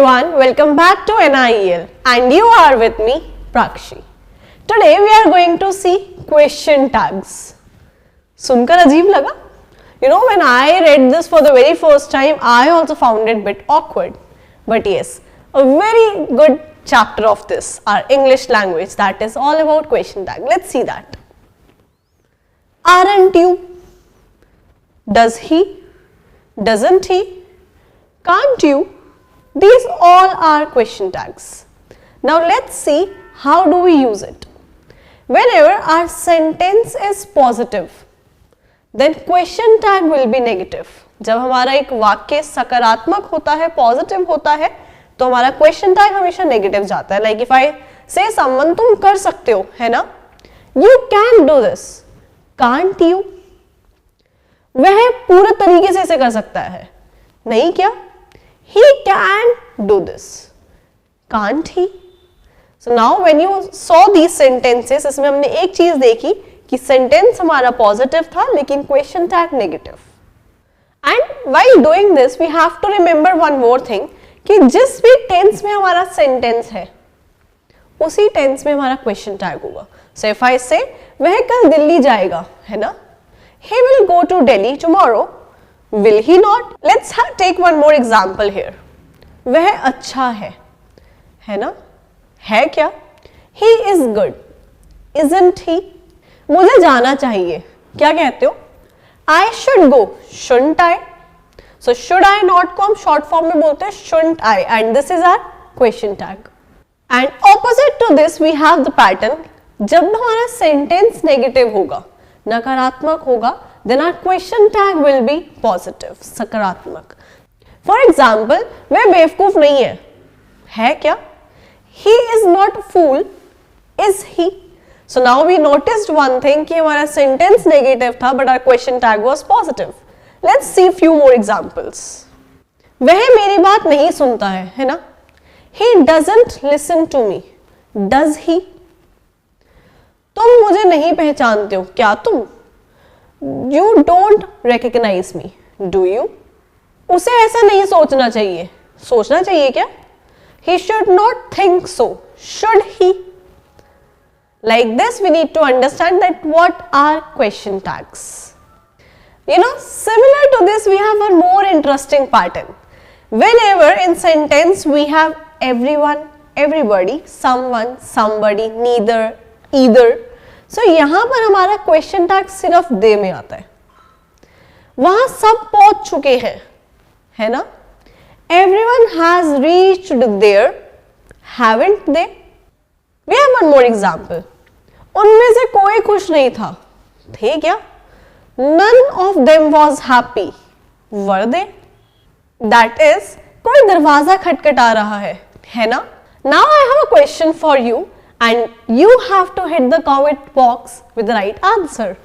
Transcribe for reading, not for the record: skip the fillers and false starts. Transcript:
everyone, welcome back to NIEL and you are with me, Prakshi. Today we are going to see question tags. सुनकर अजीब लगा? You know, when I read this for the very first time, I also found it a bit awkward. But yes, a very good chapter of this, our English language, that is all about question tag. Let's see that. Aren't you? Does he? Doesn't he? Can't you? These all are question tags. Now let's see how do we use it. Whenever our sentence is positive, then question tag will be negative. जब हमारा एक वाक्य सकारात्मक होता है, positive होता है, तो हमारा क्वेश्चन टैग हमेशा नेगेटिव जाता है. लाइक इफ आई से समवन, तुम कर सकते हो, है ना? You can do this. Can't you? वह पूरे तरीके से इसे कर सकता है, नहीं क्या? He can do this. Can't he? So now when you saw these sentences, इसमें हमने एक चीज देखी कि सेंटेंस हमारा पॉजिटिव था लेकिन question tag negative. And while doing this we have to remember one more thing कि जिस भी टेंस में हमारा सेंटेंस है उसी टेंस में हमारा क्वेश्चन टैग होगा. So if I say वह कल दिल्ली जाएगा, है ना? He will go to Delhi tomorrow. Will he not? Let's take one more example here. वह अच्छा है ना? है क्या? He is good. Isn't he? मुझे जाना चाहिए. क्या कहते हो? I should go. Shouldn't I? So should I not को हम short form में बोलते हैं shouldn't I, and this is our question tag. And opposite to this we have the pattern. जब हमारा sentence negative होगा, नकारात्मक होगा, then our question tag will be positive, सकारात्मक. For example, वह बेवकूफ नहीं है क्या? He is not a fool, is he? So now we noticed one thing कि हमारा sentence negative था, but our question tag was positive. Let's see few more examples. वह मेरी बात नहीं सुनता है ना? He doesn't listen to me, does he? तुम मुझे नहीं पहचानते हो, क्या तुम? You don't recognize me, do you? उसे ऐसा नहीं सोचना चाहिए. सोचना चाहिए क्या? He should not think so, should he? Like this we need to understand that what are question tags. You know, similar to this we have a more interesting pattern. Whenever in sentence we have everyone, everybody, someone, somebody, neither, either. So यहाँ पर हमारा question tag सिर्फ दे में आता है. वहां सब पहुंच चुके हैं, है ना? Everyone has reached there, haven't they? We have one more example. उनमें से कोई खुश नहीं था, थे क्या? None of them was happy, were they? That is, कोई दरवाजा खटखटा रहा है ना? Now I have a question for you. And you have to hit the comment box with the right answer.